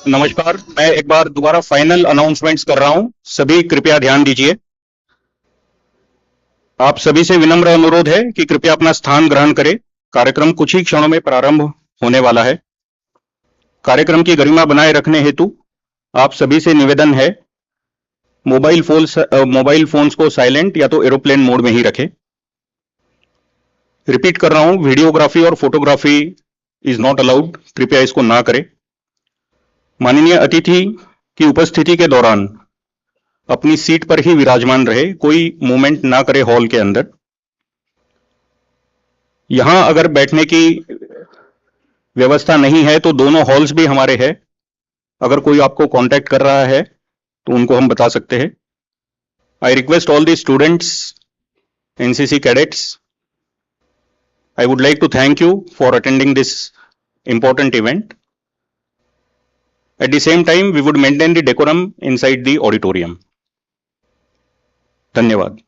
नमस्कार। मैं एक बार दोबारा फाइनल अनाउंसमेंट्स कर रहा हूं, सभी कृपया ध्यान दीजिए। आप सभी से विनम्र अनुरोध है कि कृपया अपना स्थान ग्रहण करें। कार्यक्रम कुछ ही क्षणों में प्रारंभ होने वाला है। कार्यक्रम की गरिमा बनाए रखने हेतु आप सभी से निवेदन है, मोबाइल फोन्स को साइलेंट या तो एरोप्लेन मोड में ही रखें। रिपीट कर रहा हूं, वीडियोग्राफी और फोटोग्राफी इज नॉट अलाउड, कृपया इसको ना करें। माननीय अतिथि की उपस्थिति के दौरान अपनी सीट पर ही विराजमान रहे, कोई मूवमेंट ना करे हॉल के अंदर। यहां अगर बैठने की व्यवस्था नहीं है तो दोनों हॉल्स भी हमारे हैं। अगर कोई आपको कांटेक्ट कर रहा है तो उनको हम बता सकते हैं। I request all the students, NCC cadets, I would like to thank you for attending this important event. At the same time, we would maintain the decorum inside the auditorium. धन्यवाद।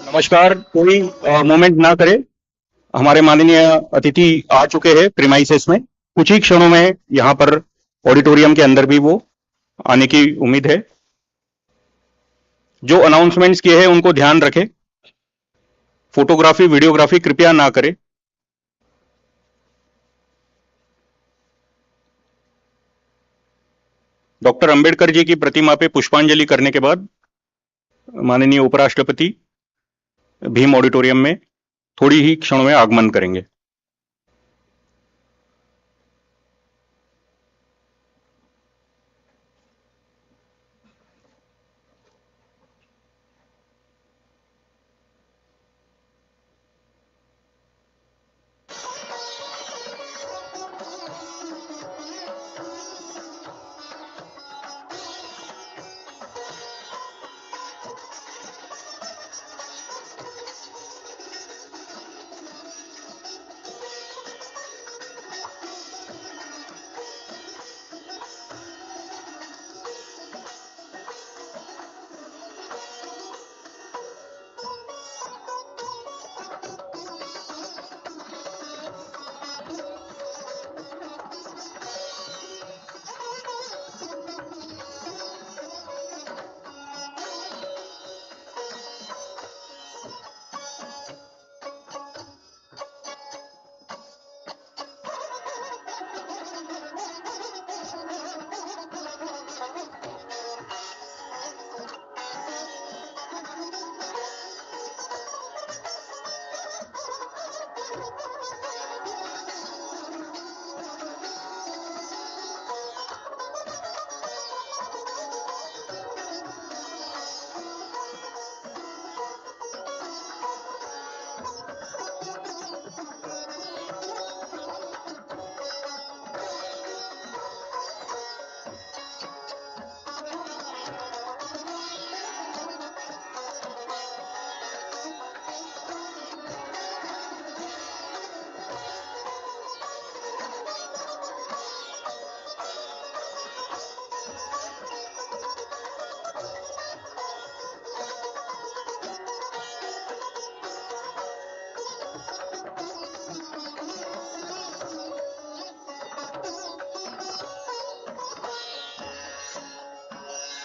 नमस्कार, कोई मूवमेंट ना करे। हमारे माननीय अतिथि आ चुके हैं प्रीमाइसेस में। कुछ ही क्षणों में यहाँ पर ऑडिटोरियम के अंदर भी वो आने की उम्मीद है। जो अनाउंसमेंट्स किए हैं उनको ध्यान रखें। फोटोग्राफी वीडियोग्राफी कृपया ना करें। डॉक्टर अंबेडकर जी की प्रतिमा पे पुष्पांजलि करने के बाद माननीय उपराष्ट्रपति भीम ऑडिटोरियम में थोड़ी ही क्षणों में आगमन करेंगे।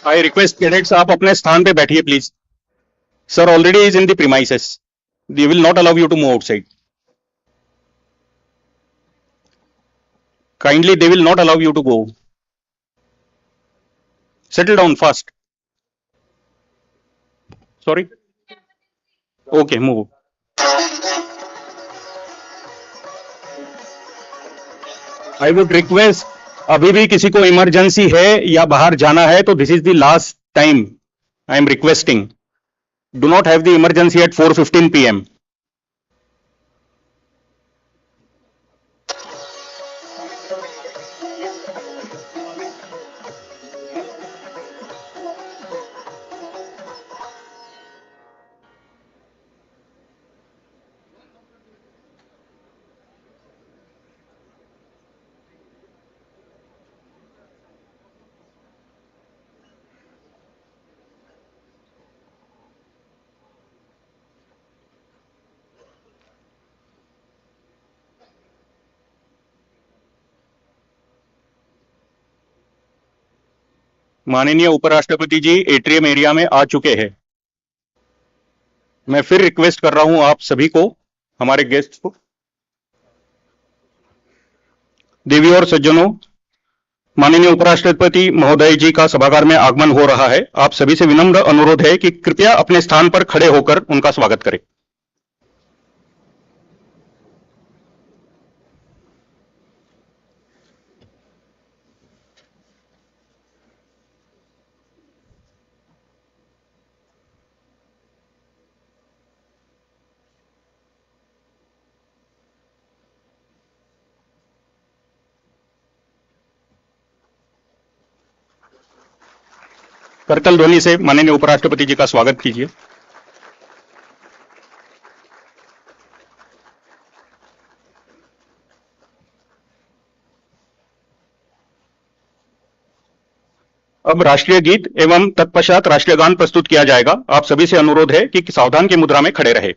आई रिक्वेस्ट कैडेट्स, आप अपने स्थान पे बैठिए please. Sir already is in the premises. They will not allow you to move outside. Kindly they will not allow you to go. Settle down fast. Sorry. Okay move. I would request, अभी भी किसी को emergency है या बाहर जाना है तो this is the last time I am requesting. Do not have the emergency at 4:15 PM। माननीय उपराष्ट्रपति जी एट्रियम एरिया में आ चुके हैं। मैं फिर रिक्वेस्ट कर रहा हूं आप सभी को, हमारे गेस्ट को। देवी और सज्जनों, माननीय उपराष्ट्रपति महोदय जी का सभागार में आगमन हो रहा है। आप सभी से विनम्र अनुरोध है कि कृपया अपने स्थान पर खड़े होकर उनका स्वागत करें। करतल ध्वनि से माननीय उपराष्ट्रपति जी का स्वागत कीजिए। अब राष्ट्रीय गीत एवं तत्पश्चात राष्ट्रीय गान प्रस्तुत किया जाएगा। आप सभी से अनुरोध है कि सावधान की मुद्रा में खड़े रहे।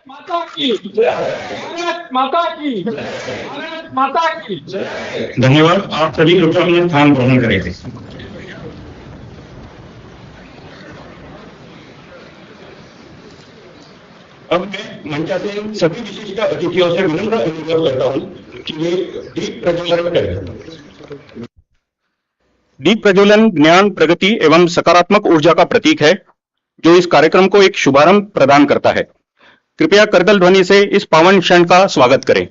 माता की भारत माता की भारत माता की। धन्यवाद। आप सभी कृपया अपने स्थान ग्रहण करेंगे। अब मैं मंचासीन सभी विशिष्ट अतिथियों से विनम्र अनुरोध करता हूं कि वे दीप प्रज्वलन करें। दीप प्रज्वलन ज्ञान, प्रगति एवं सकारात्मक ऊर्जा का प्रतीक है, जो इस कार्यक्रम को एक शुभारंभ प्रदान करता है। कृपया करतल ध्वनि से इस पावन क्षण का स्वागत करें।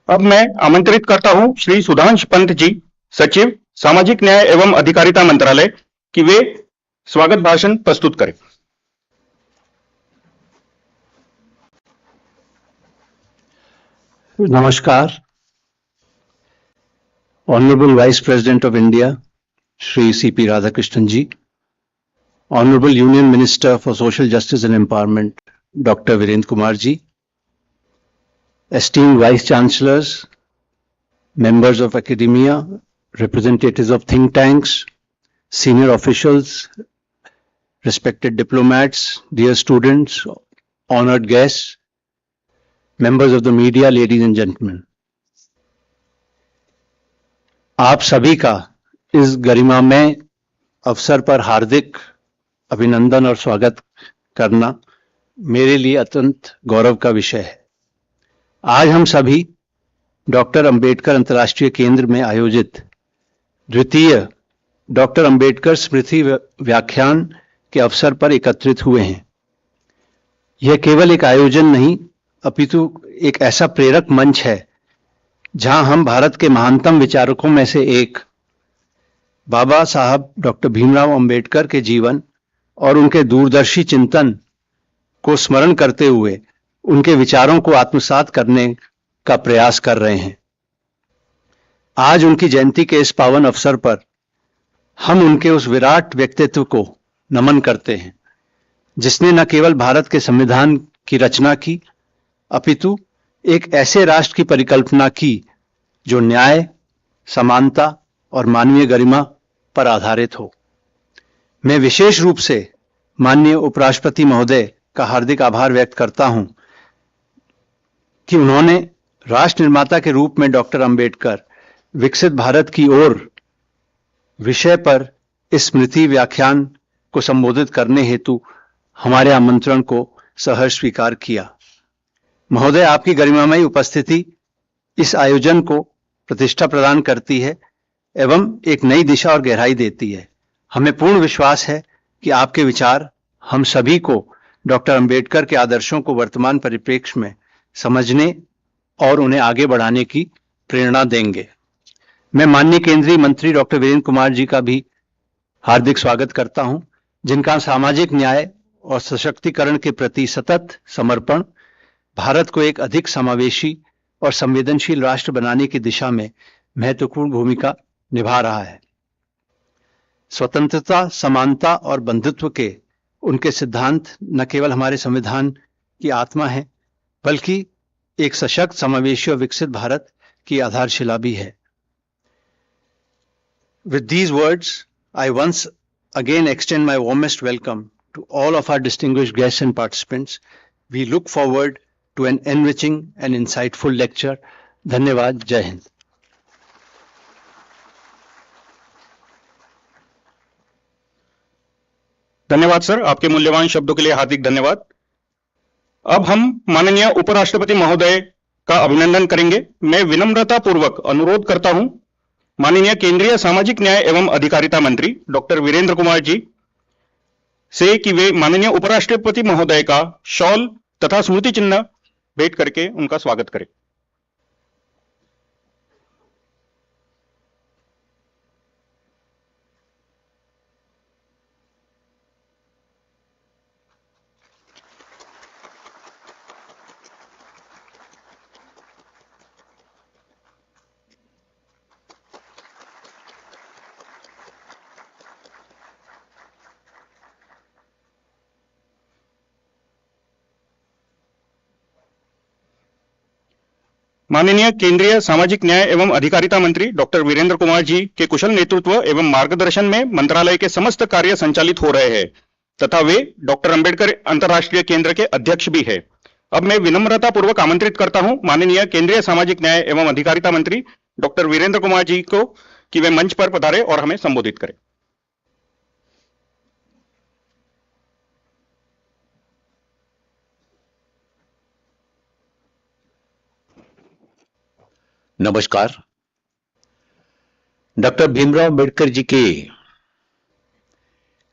अब मैं आमंत्रित करता हूं श्री सुधांश पंत जी, सचिव सामाजिक न्याय एवं अधिकारिता मंत्रालय, कि वे स्वागत भाषण प्रस्तुत करें। Namaskar, Honorable Vice President of India, Shri C.P. Radhakrishnan ji, Honorable Union Minister for Social Justice and Empowerment, Dr. Virendra Kumar ji, esteemed Vice Chancellors, members of academia, representatives of think tanks, senior officials, respected diplomats, dear students, honored guests, members of the media, ladies and gentlemen. आप सभी का इस गरिमामय अवसर पर हार्दिक अभिनंदन और स्वागत करना मेरे लिए अत्यंत गौरव का विषय है। आज हम सभी डॉक्टर अंबेडकर अंतर्राष्ट्रीय केंद्र में आयोजित द्वितीय डॉक्टर अंबेडकर स्मृति व्याख्यान के अवसर पर एकत्रित हुए हैं। यह केवल एक आयोजन नहीं, अपितु एक ऐसा प्रेरक मंच है जहां हम भारत के महानतम विचारकों में से एक बाबा साहब डॉक्टर भीमराव अंबेडकर के जीवन और उनके दूरदर्शी चिंतन को स्मरण करते हुए उनके विचारों को आत्मसात करने का प्रयास कर रहे हैं। आज उनकी जयंती के इस पावन अवसर पर हम उनके उस विराट व्यक्तित्व को नमन करते हैं जिसने न केवल भारत के संविधान की रचना की, अपितु एक ऐसे राष्ट्र की परिकल्पना की जो न्याय, समानता और मानवीय गरिमा पर आधारित हो। मैं विशेष रूप से माननीय उपराष्ट्रपति महोदय का हार्दिक आभार व्यक्त करता हूं कि उन्होंने राष्ट्र निर्माता के रूप में डॉक्टर अंबेडकर विकसित भारत की ओर विषय पर इस स्मृति व्याख्यान को संबोधित करने हेतु हमारे आमंत्रण को सहर्ष स्वीकार किया। महोदय, आपकी गरिमामयी उपस्थिति इस आयोजन को प्रतिष्ठा प्रदान करती है एवं एक नई दिशा और गहराई देती है। हमें पूर्ण विश्वास है कि आपके विचार हम सभी को डॉक्टर अंबेडकर के आदर्शों को वर्तमान परिप्रेक्ष्य में समझने और उन्हें आगे बढ़ाने की प्रेरणा देंगे। मैं माननीय केंद्रीय मंत्री डॉक्टर वीरेंद्र कुमार जी का भी हार्दिक स्वागत करता हूं, जिनका सामाजिक न्याय और सशक्तिकरण के प्रति सतत समर्पण भारत को एक अधिक समावेशी और संवेदनशील राष्ट्र बनाने की दिशा में महत्वपूर्ण भूमिका निभा रहा है। स्वतंत्रता, समानता और बंधुत्व के उनके सिद्धांत न केवल हमारे संविधान की आत्मा है, बल्कि एक सशक्त, समावेशी और विकसित भारत की आधारशिला भी है। With these words, I once again extend my warmest welcome to all of our distinguished guests and participants. We look forward to an enriching and insightful lecture. धन्यवाद। जय हिंद। धन्यवाद सर, आपके मूल्यवान शब्दों के लिए हार्दिक धन्यवाद। अब हम माननीय उपराष्ट्रपति महोदय का अभिनंदन करेंगे। मैं विनम्रता पूर्वक अनुरोध करता हूं माननीय केंद्रीय सामाजिक न्याय एवं अधिकारिता मंत्री डॉक्टर वीरेंद्र कुमार जी से कि वे माननीय उपराष्ट्रपति महोदय का शॉल तथा स्मृति चिन्ह भेंट करके उनका स्वागत करें। माननीय केंद्रीय सामाजिक न्याय एवं अधिकारिता मंत्री डॉक्टर वीरेंद्र कुमार जी के कुशल नेतृत्व एवं मार्गदर्शन में मंत्रालय के समस्त कार्य संचालित हो रहे हैं तथा वे डॉक्टर अंबेडकर अंतर्राष्ट्रीय केंद्र के अध्यक्ष भी है। अब मैं विनम्रता पूर्वक आमंत्रित करता हूं माननीय केंद्रीय सामाजिक न्याय एवं अधिकारिता मंत्री डॉक्टर वीरेंद्र कुमार जी को कि वे मंच पर पधारे और हमें संबोधित करें। नमस्कार। डॉक्टर भीमराव अंबेडकर जी के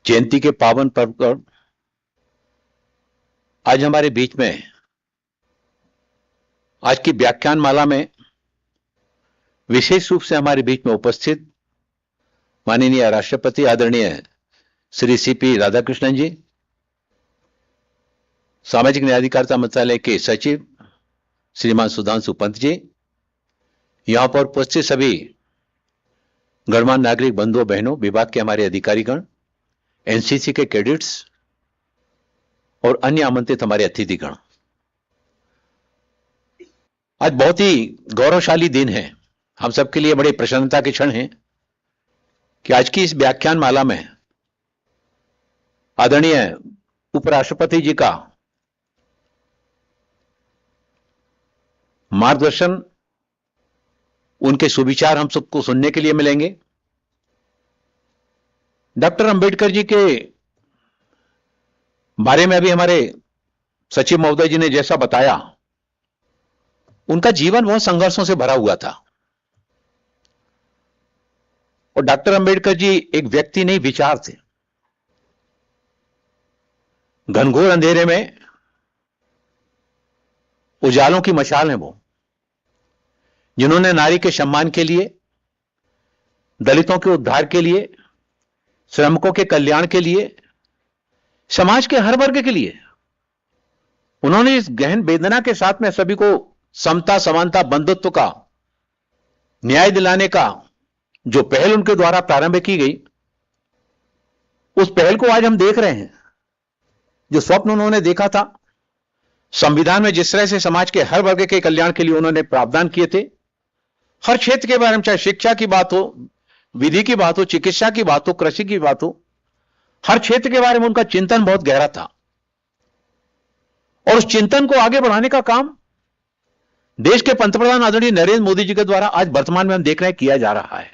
जयंती के पावन पर्व पर आज हमारे बीच में आज की व्याख्यान माला में विशेष रूप से हमारे बीच में उपस्थित माननीय राष्ट्रपति आदरणीय श्री सीपी राधाकृष्णन जी, सामाजिक न्याय अधिकारिता मंत्रालय के सचिव श्रीमान सुधांशु पंत जी, यहां पर उपस्थित सभी गणमान्य नागरिक बंधुओं बहनों, विभाग के हमारे अधिकारीगण, एनसीसी के कैडेट्स और अन्य आमंत्रित हमारे अतिथिगण, आज बहुत ही गौरवशाली दिन है। हम सबके लिए बड़े प्रसन्नता के क्षण हैं कि आज की इस व्याख्यान माला में आदरणीय उपराष्ट्रपति जी का मार्गदर्शन, उनके सुविचार हम सबको सुनने के लिए मिलेंगे। डॉक्टर अंबेडकर जी के बारे में अभी हमारे सचिव महोदय जी ने जैसा बताया, उनका जीवन बहुत संघर्षों से भरा हुआ था। और डॉक्टर अंबेडकर जी एक व्यक्ति नहीं, विचार थे। घनघोर अंधेरे में उजालों की मशाल है वो, जिन्होंने नारी के सम्मान के लिए, दलितों के उद्धार के लिए, श्रमिकों के कल्याण के लिए, समाज के हर वर्ग के लिए उन्होंने इस गहन वेदना के साथ में सभी को समता, समानता, बंधुत्व का, न्याय दिलाने का जो पहल उनके द्वारा प्रारंभ की गई, उस पहल को आज हम देख रहे हैं। जो स्वप्न उन्होंने देखा था, संविधान में जिस तरह से समाज के हर वर्ग के कल्याण के लिए उन्होंने प्रावधान किए थे, हर क्षेत्र के बारे में, चाहे शिक्षा की बात हो, विधि की बात हो, चिकित्सा की बात हो, कृषि की बात हो, हर क्षेत्र के बारे में उनका चिंतन बहुत गहरा था। और उस चिंतन को आगे बढ़ाने का काम देश के पंतप्रधान आदरणीय नरेंद्र मोदी जी के द्वारा आज वर्तमान में हम देख रहे हैं किया जा रहा है।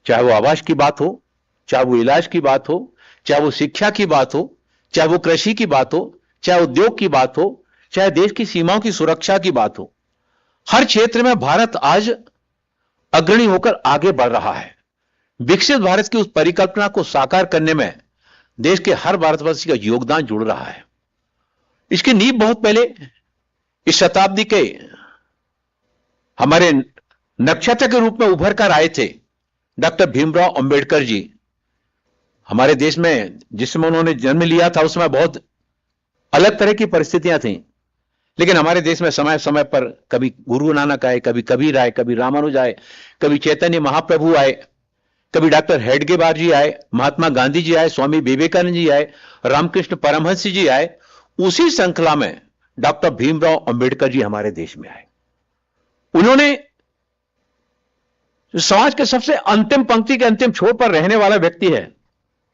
चाहे वो आवास की बात हो, चाहे वो इलाज की बात हो, चाहे वो शिक्षा की बात हो, चाहे वो कृषि की बात हो, चाहे उद्योग की बात हो, चाहे देश की सीमाओं की सुरक्षा की बात हो, हर क्षेत्र में भारत आज अग्रणी होकर आगे बढ़ रहा है। विकसित भारत की उस परिकल्पना को साकार करने में देश के हर भारतवासी का योगदान जुड़ रहा है। इसकी नींव बहुत पहले इस शताब्दी के हमारे नक्षत्र के रूप में उभर कर आए थे डॉक्टर भीमराव अंबेडकर जी। हमारे देश में जिस समय उन्होंने जन्म लिया था, उस समय बहुत अलग तरह की परिस्थितियां थी, लेकिन हमारे देश में समय समय पर कभी गुरु नानक आए, कभी कबीर आए, कभी रामानुज आए, कभी चैतन्य महाप्रभु आए, कभी डॉक्टर हेडगेवार जी आए, महात्मा गांधी जी आए, स्वामी विवेकानंद जी आए, रामकृष्ण परमहंस जी आए। उसी श्रृंखला में डॉक्टर भीमराव अंबेडकर जी हमारे देश में आए। उन्होंने समाज के सबसे अंतिम पंक्ति के अंतिम छोर पर रहने वाला व्यक्ति है,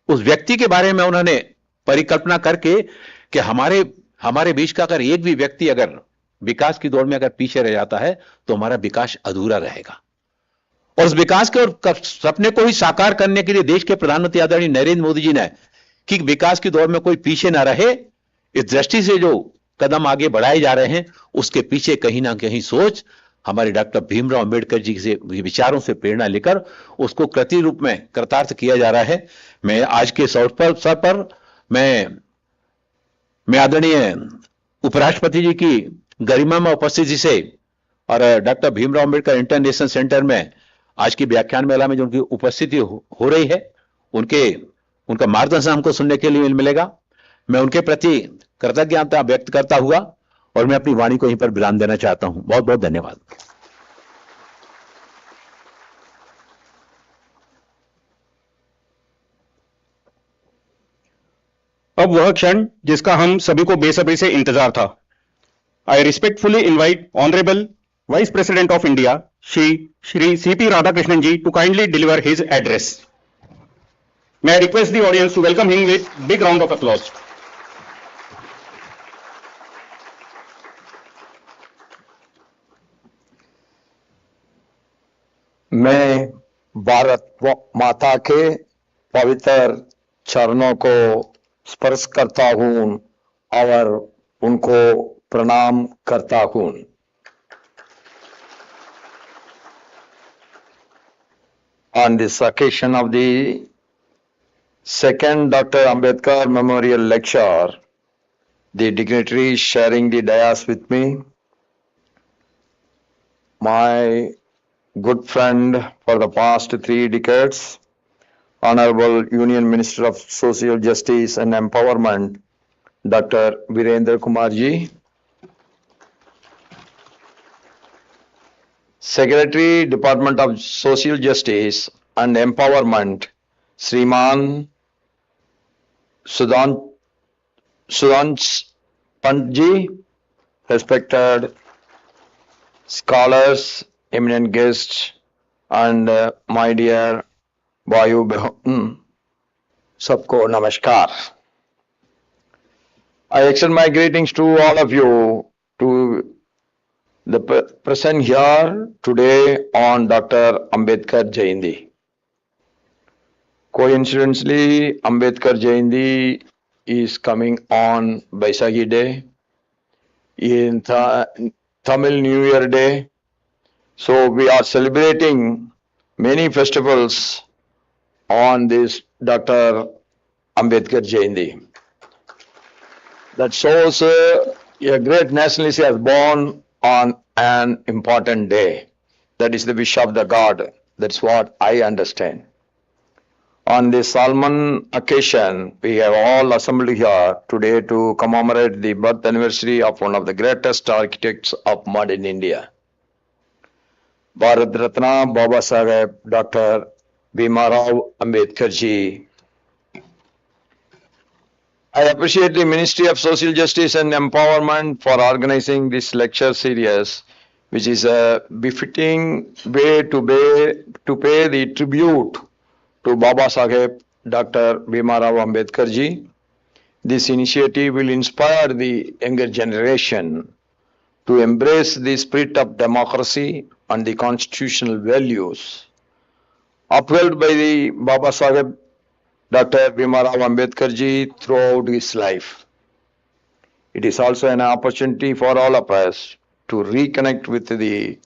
उस व्यक्ति के बारे में उन्होंने परिकल्पना करके कि हमारे बीच का अगर एक भी व्यक्ति अगर विकास की दौड़ में अगर पीछे रह जाता है तो हमारा विकास अधूरा रहेगा। और उस विकास के और सपने को ही साकार करने के लिए देश के प्रधानमंत्री आदरणीय नरेंद्र मोदी जी ने कि विकास की दौड़ में कोई पीछे ना रहे, इस दृष्टि से जो कदम आगे बढ़ाए जा रहे हैं, उसके पीछे कहीं ना कहीं सोच हमारे डॉक्टर भीमराव अंबेडकर जी से विचारों से प्रेरणा लेकर उसको कृति रूप में कृतार्थ किया जा रहा है। मैं आज के अवसर पर मैं आदरणीय उपराष्ट्रपति जी की गरिमा में उपस्थिति से और doctor Bhimrao Ambedkar international centre में आज की व्याख्यान मेला में जो उनकी उपस्थिति हो रही है, उनका मार्गदर्शन हमको सुनने के लिए मिलेगा। मैं उनके प्रति कृतज्ञता व्यक्त करता हुआ और मैं अपनी वाणी को यहीं पर विराम देना चाहता हूं। बहुत बहुत धन्यवाद। अब वह क्षण जिसका हम सभी को बेसब्री से इंतजार था। I respectfully invite honourable vice president of India Shri CP Radhakrishnan ji to kindly deliver his address. May I request the audience to welcome him with big round of applause. मैं भारत माता के पवित्र चरणों को स्पर्श करता हूं और उनको प्रणाम करता हूं। On this occasion of the second Dr. Ambedkar Memorial Lecture, the dignitaries sharing the dais with me, my good friend for the past 3 decades, Honorable Union Minister of Social Justice and Empowerment, Dr. Virendra Kumar ji, Secretary, Department of Social Justice and Empowerment, Sriman Sudhansh Pantji, respected scholars, eminent guests, and my dear Vayu Behan, sabko namaskar. I extend my greetings to all of you to the present here today on Dr. Ambedkar Jayanti. Coincidentally, Ambedkar Jayanti is coming on Baisakhi Day, in Tamil New Year Day. So we are celebrating many festivals on this Dr. Ambedkar Jayanti. That shows a great nationalist has born on an important day. That is the wish of the God. That's what I understand. On this solemn occasion, we have all assembled here today to commemorate the birth anniversary of one of the greatest architects of modern India, Bharat Ratna Baba Saheb Dr. Bhimarao Ambedkar ji. I appreciate the Ministry of Social Justice and Empowerment for organizing this lecture series, which is a befitting way to pay the tribute to Baba Saheb Dr. Bhimarao Ambedkar ji. This initiative will inspire the younger generation to embrace the spirit of democracy and the constitutional values upheld by the Baba Saheb Dr. Bhimarao Ambedkar ji throughout his life. It is also an opportunity for all of us to reconnect with the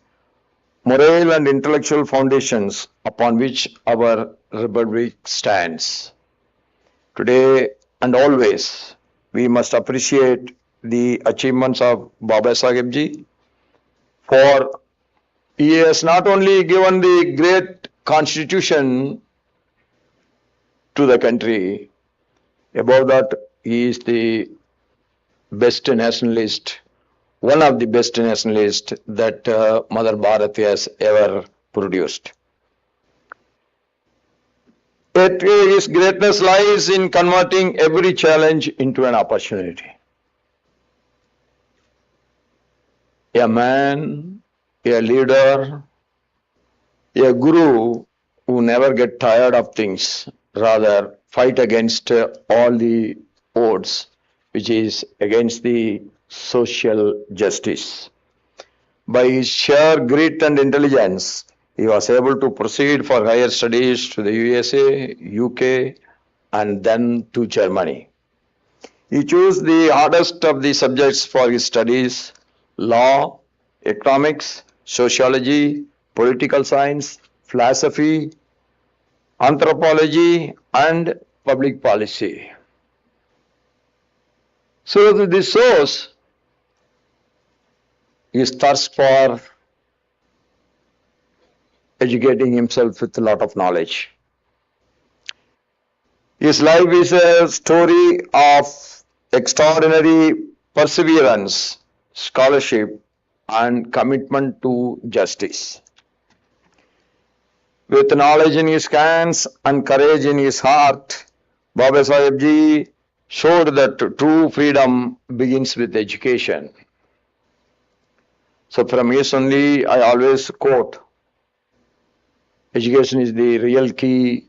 moral and intellectual foundations upon which our republic stands. Today and always, we must appreciate the achievements of Baba Saheb ji, for he has not only given the great constitution to the country, above that he is the best nationalist, one of the best nationalists that Mother Bharat has ever produced. Yet his greatness lies in converting every challenge into an opportunity. A man, a leader, a guru who never get tired of things, rather fight against all the odds, which is against the social justice. By his sheer grit and intelligence, he was able to proceed for higher studies to the USA, UK, and then to Germany. He chose the hardest of the subjects for his studies: law, economics, sociology, political science, philosophy, anthropology, and public policy. So this shows his thirst for educating himself with a lot of knowledge. His life is a story of extraordinary perseverance, scholarship, and commitment to justice. With knowledge in his hands and courage in his heart, Baba Saheb ji showed that true freedom begins with education. So from his only, I always quote, education is the real key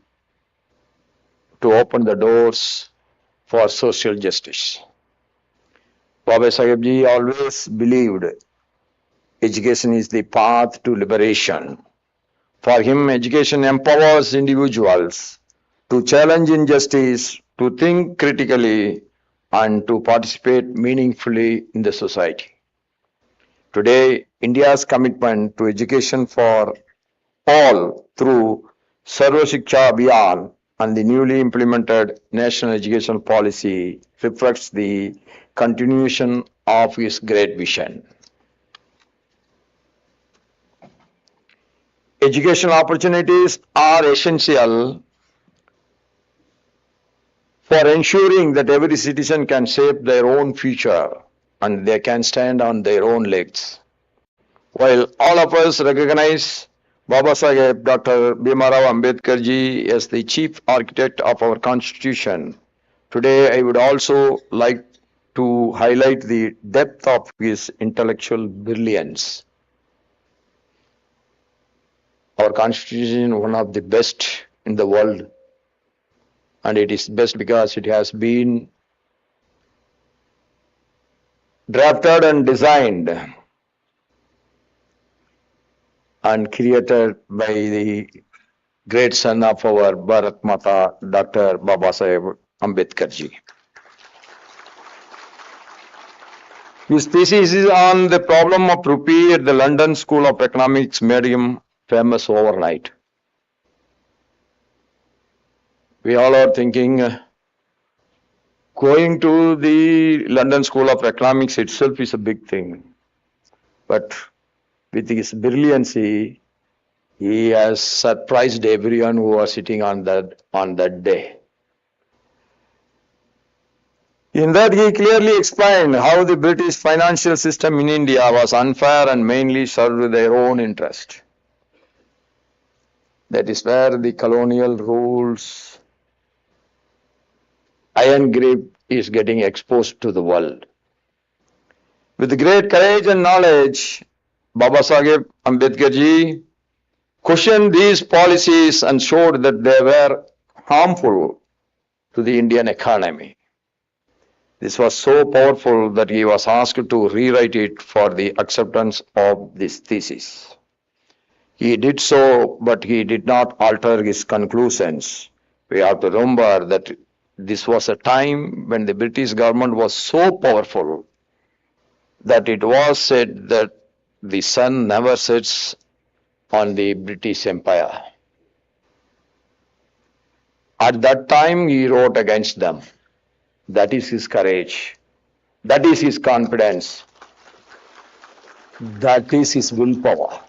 to open the doors for social justice. Baba Saheb ji always believed education is the path to liberation. For him, education empowers individuals to challenge injustice, to think critically, and to participate meaningfully in the society. Today, India's commitment to education for all through Sarva Shiksha Abhiyan and the newly implemented National Education Policy reflects the continuation of his great vision. educational opportunities are essential for ensuring that every citizen can shape their own future and they can stand on their own legs. While all of us recognize Baba Saheb Dr. Bhimarao Ambedkar ji as the chief architect of our constitution, today I would also like to highlight the depth of his intellectual brilliance. Our constitution is one of the best in the world, and it is best because it has been drafted and designed and created by the great son of our Bharat Mata, Dr. Baba Saheb Ambedkar ji. His thesis is on the problem of rupee at the London School of Economics made him famous overnight. We all are thinking going to the London School of Economics itself is a big thing. But with his brilliancy, he has surprised everyone who was sitting on that day. In that, he clearly explained how the British financial system in India was unfair and mainly served their own interest. That is where the colonial rules, iron grip is getting exposed to the world. With great courage and knowledge, Baba Saheb Ambedkar ji questioned these policies and showed that they were harmful to the Indian economy. This was so powerful that he was asked to rewrite it for the acceptance of this thesis. He did so, but he did not alter his conclusions. We have to remember that this was a time when the British government was so powerful that it was said that the sun never sets on the British Empire. At that time, he wrote against them. That is his courage. That is his confidence. That is his willpower.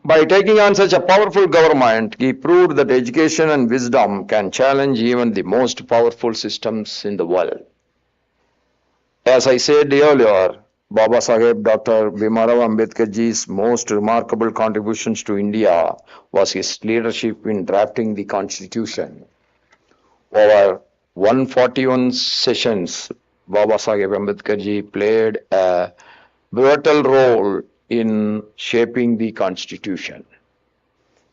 By taking on such a powerful government, he proved that education and wisdom can challenge even the most powerful systems in the world. As I said earlier, Baba Saheb Dr. Bhimarao Ambedkar ji's most remarkable contributions to India was his leadership in drafting the Constitution. Over 141 sessions, Baba Saheb Ambedkar ji played a pivotal role in shaping the Constitution.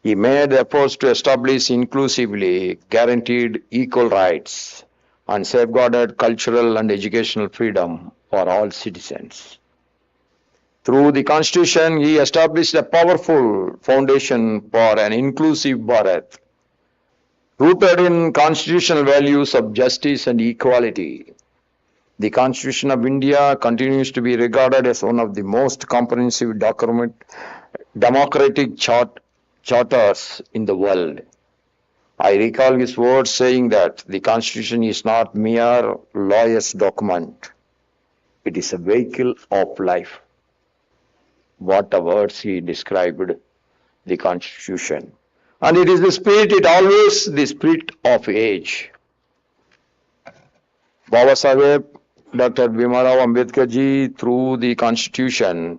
He made efforts to establish inclusively guaranteed equal rights and safeguarded cultural and educational freedom for all citizens. Through the Constitution, he established a powerful foundation for an inclusive Bharat, rooted in constitutional values of justice and equality. The Constitution of India continues to be regarded as one of the most comprehensive democratic charters in the world. I recall his words saying that the Constitution is not mere lawyer's document. It is a vehicle of life. What a words he described the Constitution. And it is the spirit, it always the spirit of age. Baba Saheb Dr. Bhimarao Ambedkar ji, through the Constitution,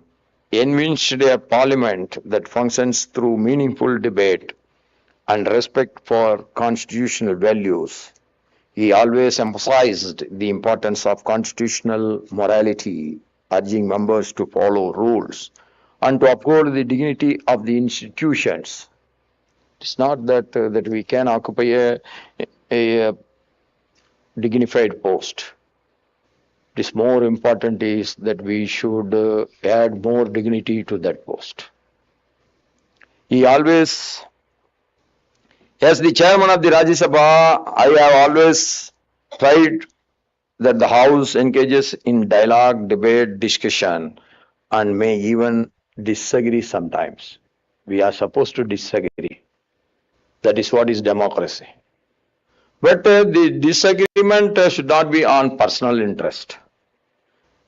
envisaged a parliament that functions through meaningful debate and respect for constitutional values. He always emphasized the importance of constitutional morality, urging members to follow rules and to uphold the dignity of the institutions. It's not that we can occupy a dignified post. It is more important is that we should add more dignity to that post. He always, as the chairman of the Rajya Sabha, I have always tried that the House engages in dialogue, debate, discussion, and may even disagree sometimes. We are supposed to disagree. That is what is democracy. But the disagreement should not be on personal interest.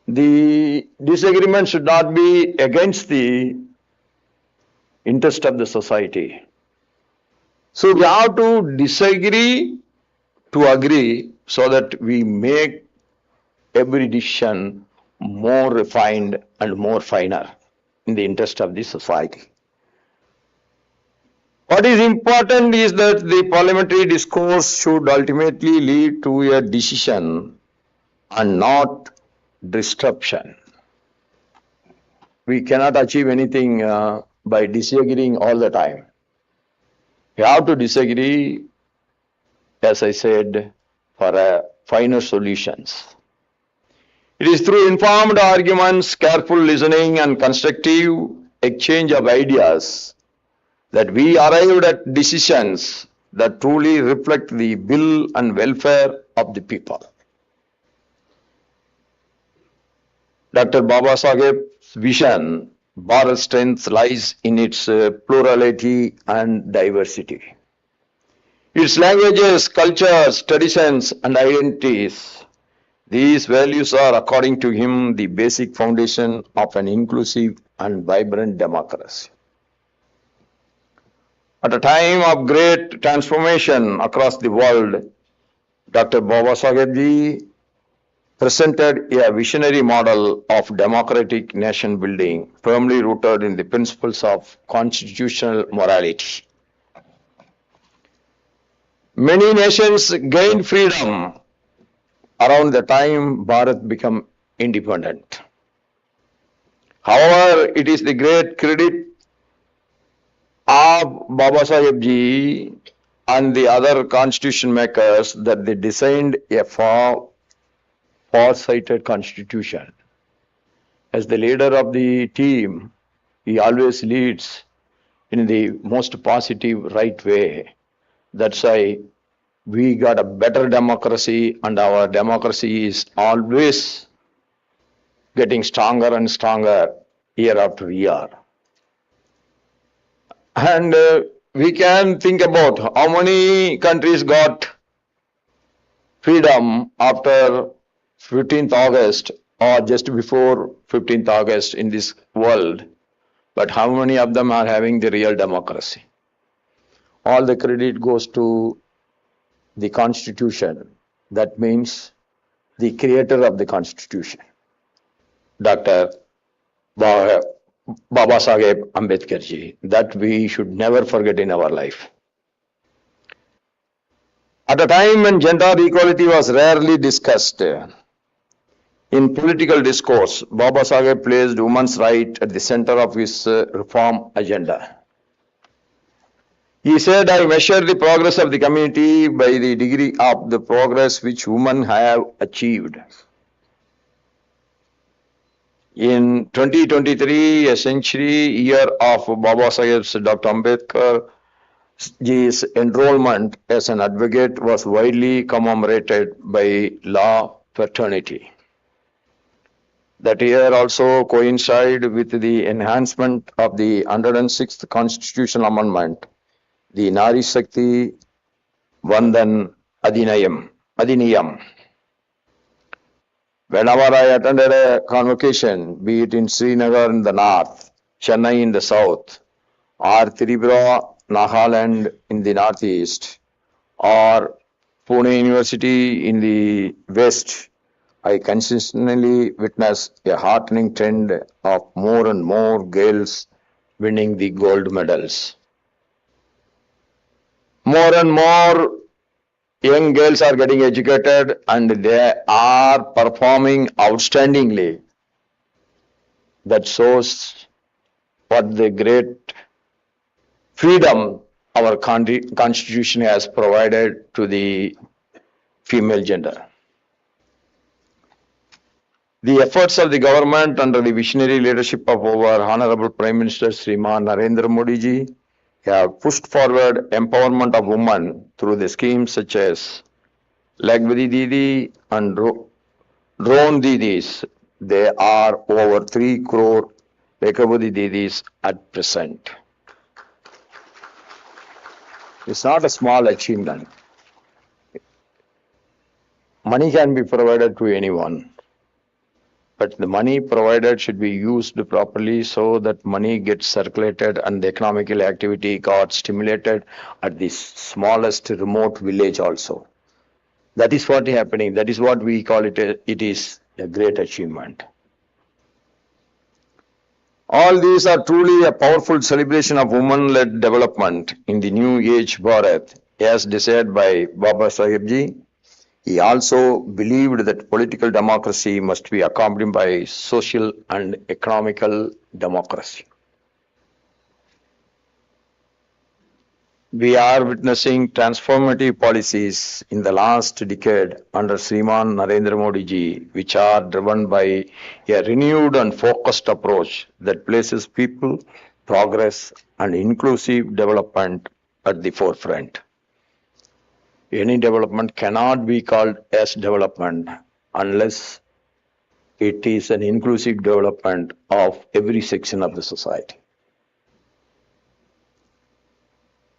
the disagreement should not be against the interest of the society. So we have to disagree to agree so that we make every decision more refined and more finer in the interest of the society. What is important is that the parliamentary discourse should ultimately lead to a decision and not disruption. We cannot achieve anything by disagreeing all the time. We have to disagree, as I said, for finer solutions. It is through informed arguments, careful listening, and constructive exchange of ideas that we arrived at decisions that truly reflect the will and welfare of the people. Dr. Baba Saheb's vision, Bharat's strength lies in its plurality and diversity. Its languages, cultures, traditions, and identities. These values are, according to him, the basic foundation of an inclusive and vibrant democracy. At a time of great transformation across the world, Dr. Baba Saheb presented a visionary model of democratic nation building, firmly rooted in the principles of constitutional morality. Many nations gained freedom around the time Bharat became independent. However, it is the great credit of Baba Saheb ji and the other constitution makers that they designed a far-sighted constitution. As the leader of the team, he always leads in the most positive, right way. That's why we got a better democracy, and our democracy is always getting stronger and stronger year after year. And we can think about how many countries got freedom after 15th August or just before 15th August in this world, but how many of them are having the real democracy? All the credit goes to the Constitution. That means the creator of the Constitution, Dr. Baba Saheb Ambedkar ji, that we should never forget in our life. At a time when gender equality was rarely discussed in political discourse, Baba Saheb placed women's rights at the center of his reform agenda. He said, I measure the progress of the community by the degree of the progress which women have achieved. In 2023, a century year of Baba Saheb's Dr. Ambedkar ji's enrollment as an advocate was widely commemorated by law fraternity. That year also coincided with the enhancement of the 106th Constitutional Amendment, the Nari Shakti Vandan Adhiniyam. Whenever I attended a convocation, be it in Srinagar in the north, Chennai in the south, or Tripura, Nagaland in the northeast, or Pune University in the west, I consistently witnessed a heartening trend of more and more girls winning the gold medals. More and more young girls are getting educated and they are performing outstandingly. That shows what the great freedom our Constitution has provided to the female gender. The efforts of the government under the visionary leadership of our Honorable Prime Minister Sriman Narendra Modi ji have pushed forward empowerment of women through the schemes such as Lagbadi Didi and Drone Didis. There are over 3 crore Lagbadi Didis at present. It's not a small achievement. Money can be provided to anyone. but the money provided should be used properly so that money gets circulated and the economical activity got stimulated at the smallest remote village also. That is what is happening. That is what we call it. It is a great achievement. All these are truly a powerful celebration of women-led development in the new age Bharat, as desired by Baba Sahib Ji. He also believed that political democracy must be accompanied by social and economical democracy. We are witnessing transformative policies in the last decade under Sriman Narendra Modi ji, which are driven by a renewed and focused approach that places people, progress, and inclusive development at the forefront. Any development cannot be called as development unless it is an inclusive development of every section of the society.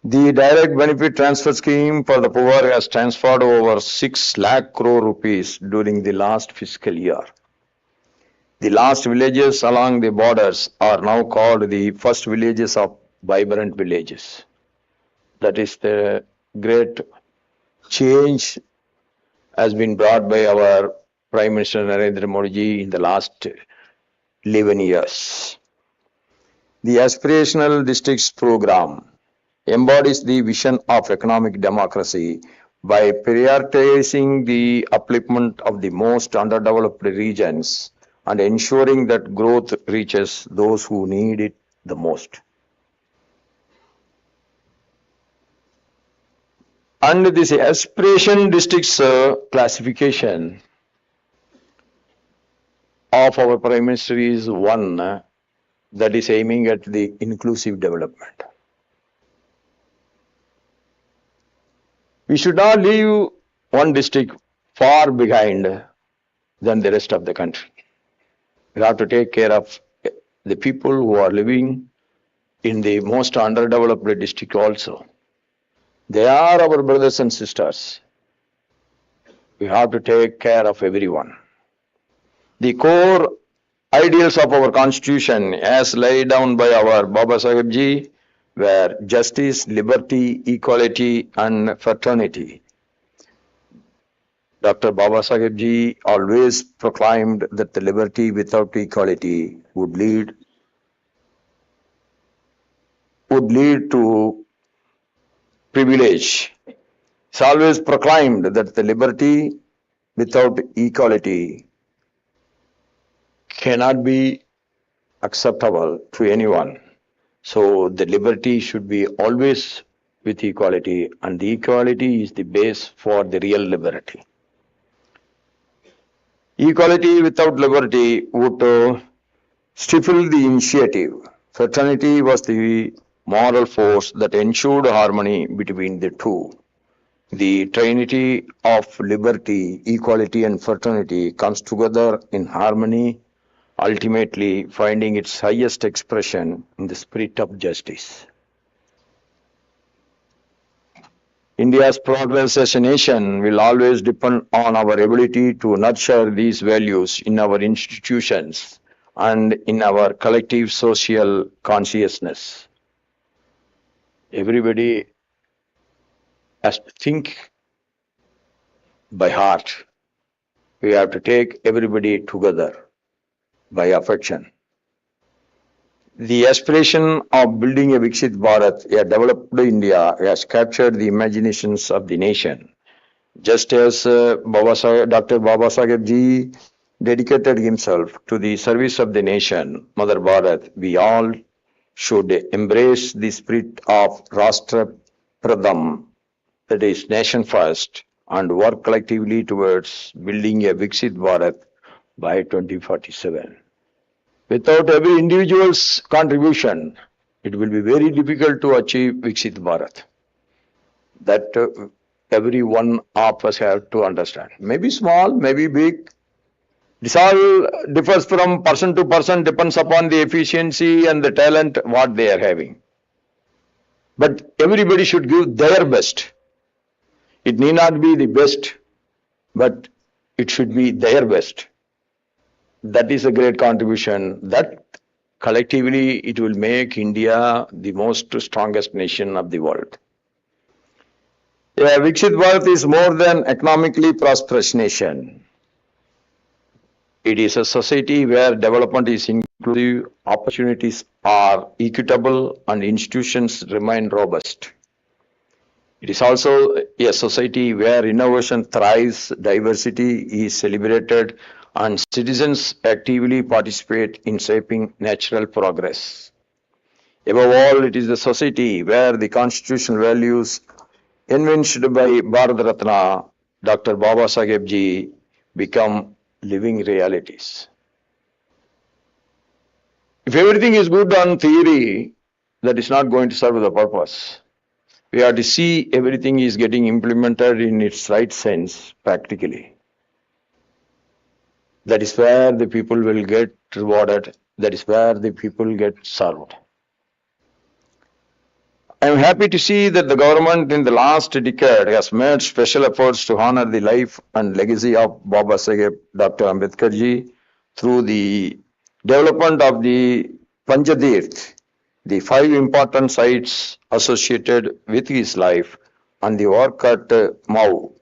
The direct benefit transfer scheme for the poor has transferred over 6 lakh crore rupees during the last fiscal year. The last villages along the borders are now called the first villages of vibrant villages. That is the great change has been brought by our Prime Minister Narendra Modi ji in the last 11 years. The Aspirational Districts Program embodies the vision of economic democracy by prioritizing the upliftment of the most underdeveloped regions and ensuring that growth reaches those who need it the most. And this aspiration districts classification of our Prime Minister is one that is aiming at the inclusive development. We should not leave one district far behind than the rest of the country. We have to take care of the people who are living in the most underdeveloped district also. They are our brothers and sisters. We have to take care of everyone. The core ideals of our constitution as laid down by our Baba Sahib Ji were justice, liberty, equality and fraternity. Dr. Baba Sahib Ji always proclaimed that the liberty without equality would lead to privilege. It's always proclaimed that the liberty without equality cannot be acceptable to anyone. So the liberty should be always with equality, and the equality is the base for the real liberty. Equality without liberty would stifle the initiative. Fraternity was the moral force that ensured harmony between the two. The trinity of liberty, equality and fraternity comes together in harmony, ultimately finding its highest expression in the spirit of justice. India's progress as a nation will always depend on our ability to nurture these values in our institutions and in our collective social consciousness. Everybody has to think by heart. We have to take everybody together by affection. The aspiration of building a Viksit Bharat, a developed India, has captured the imaginations of the nation. Just as Dr. Baba Sahib Ji dedicated himself to the service of the nation, Mother Bharat, we all should embrace the spirit of Rashtra Pradham, that is nation first, and work collectively towards building a Viksit Bharat by 2047. Without every individual's contribution, it will be very difficult to achieve Viksit Bharat. That every one of us have to understand. Maybe small, maybe big. This all differs from person to person, depends upon the efficiency and the talent what they are having. But everybody should give their best. It need not be the best, but it should be their best. That is a great contribution. That collectively it will make India the most strongest nation of the world. A Viksit Bharat is more than economically prosperous nation. It is a society where development is inclusive, opportunities are equitable, and institutions remain robust. It is also a society where innovation thrives, diversity is celebrated, and citizens actively participate in shaping natural progress. Above all, it is a society where the constitutional values envisaged by Bharat Ratna Dr. Baba Saheb Ji become living realities. If everything is good on theory, that is not going to serve the purpose. We have to see everything is getting implemented in its right sense practically. That is where the people will get rewarded. That is where the people get served. I am happy to see that the government in the last decade has made special efforts to honor the life and legacy of Baba Saheb Dr. Ambedkar ji through the development of the Panchatirth, the 5 important sites associated with his life, and the work at Mau,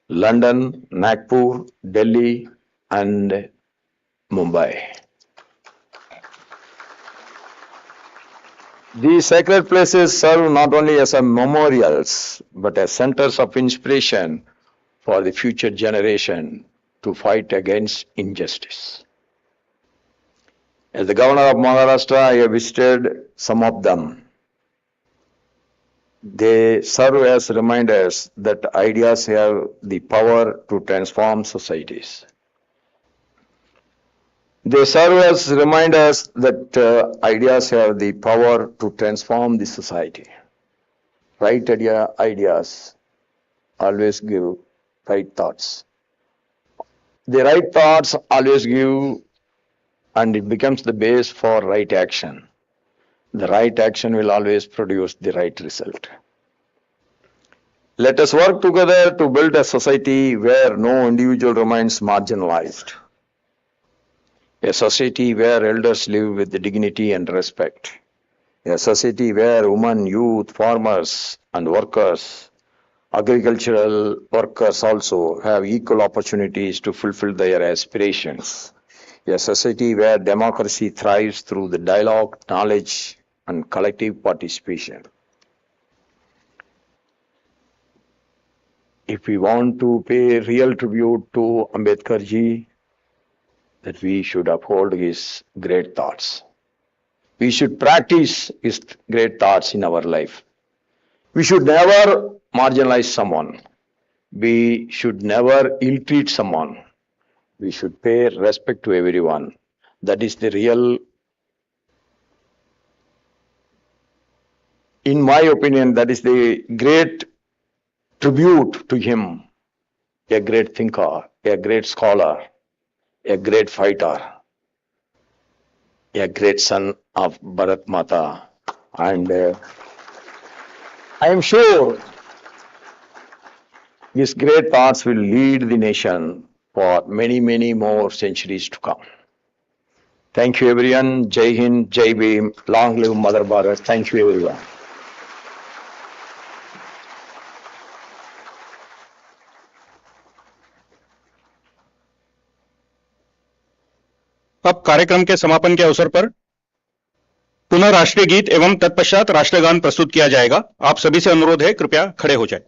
London, Nagpur, Delhi, and Mumbai. These sacred places serve not only as memorials, but as centers of inspiration for the future generation to fight against injustice. As the governor of Maharashtra, I have visited some of them. They serve as reminders that ideas have the power to transform societies. They serve as reminders that ideas have the power to transform the society. Right ideas always give right thoughts. The right thoughts always give, and it becomes the base for right action. The right action will always produce the right result. Let us work together to build a society where no individual remains marginalized. A society where elders live with dignity and respect. A society where women, youth, farmers, and workers, agricultural workers also have equal opportunities to fulfill their aspirations. A society where democracy thrives through the dialogue, knowledge, and collective participation. If we want to pay real tribute to Ambedkar ji, that we should uphold his great thoughts. We should practice his great thoughts in our life. We should never marginalize someone. We should never ill-treat someone. We should pay respect to everyone. That is the real, in my opinion, that is the great tribute to him. A great thinker, a great scholar, a great fighter, a great son of Bharat Mata. And I am sure his great thoughts will lead the nation for many, many more centuries to come. Thank you everyone. Jai Hind, Jai Bhim, long live Mother Bharat. Thank you everyone. अब कार्यक्रम के समापन के अवसर पर पुनः राष्ट्रीय गीत एवं तत्पश्चात राष्ट्रगान प्रस्तुत किया जाएगा। आप सभी से अनुरोध है, कृपया खड़े हो जाएं।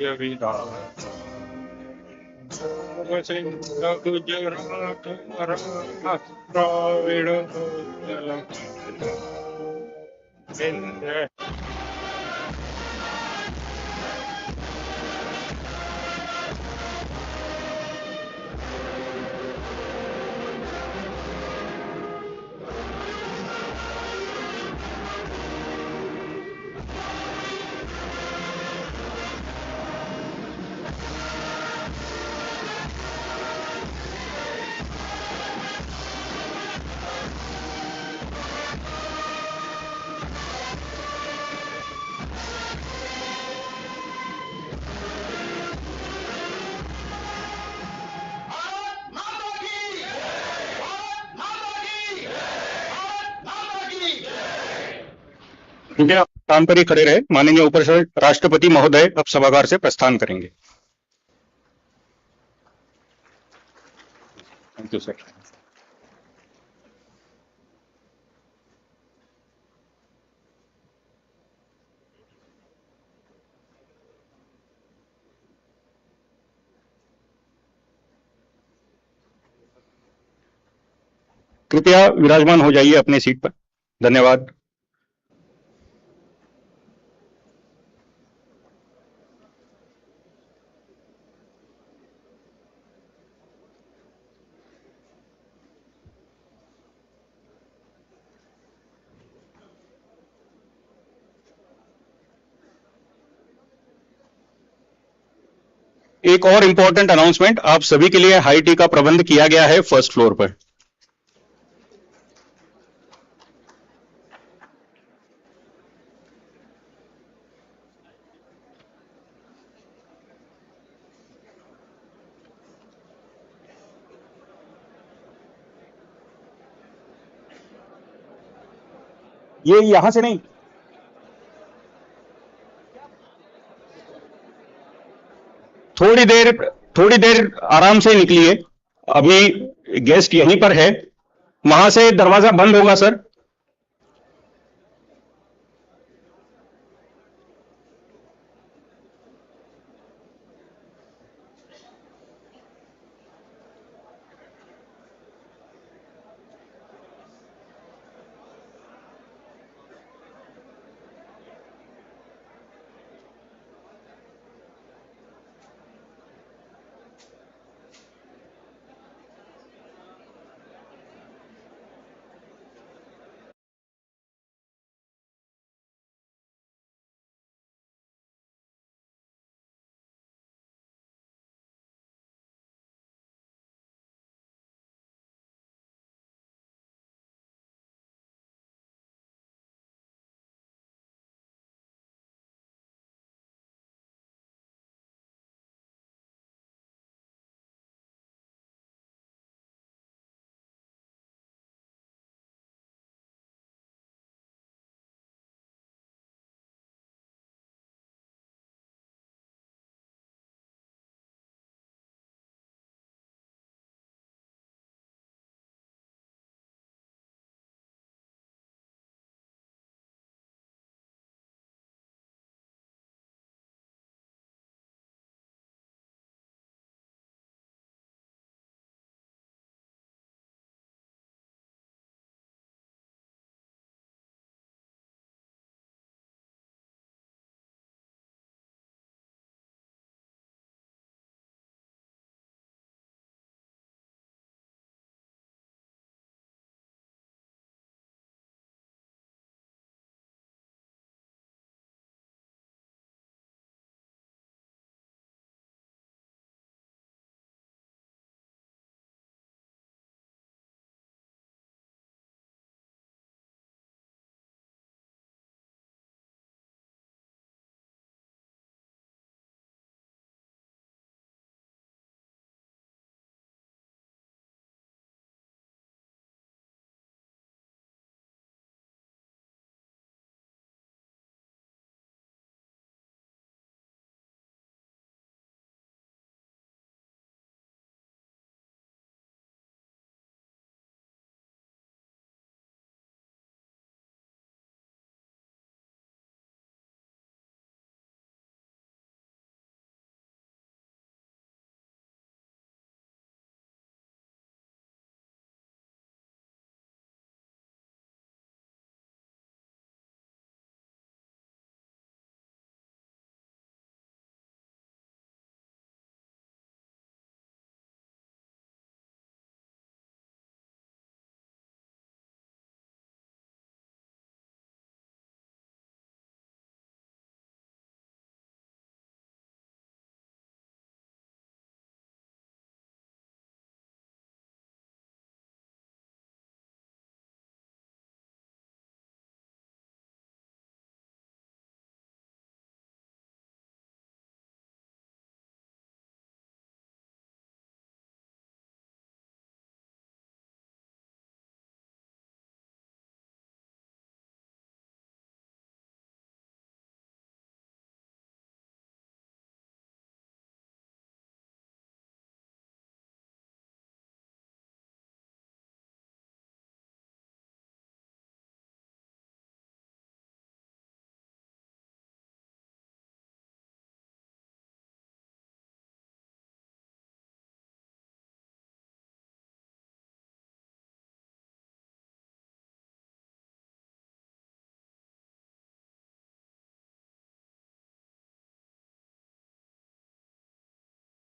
विधाता सिंह गुजरात मराठा द्राविड़ उत्कल कृपया स्थान पर ही खड़े रहे। माननीय राष्ट्रपति महोदय अब सभागार से प्रस्थान करेंगे। Thank you sir. कृपया विराजमान हो जाइए अपने सीट पर। धन्यवाद। एक और इंपॉर्टेंट अनाउंसमेंट, आप सभी के लिए हाई टी का प्रबंध किया गया है फर्स्ट फ्लोर पर। ये यहां से नहीं, थोड़ी देर आराम से निकलिए। अभी गेस्ट यहीं पर है, वहां से दरवाजा बंद होगा सर।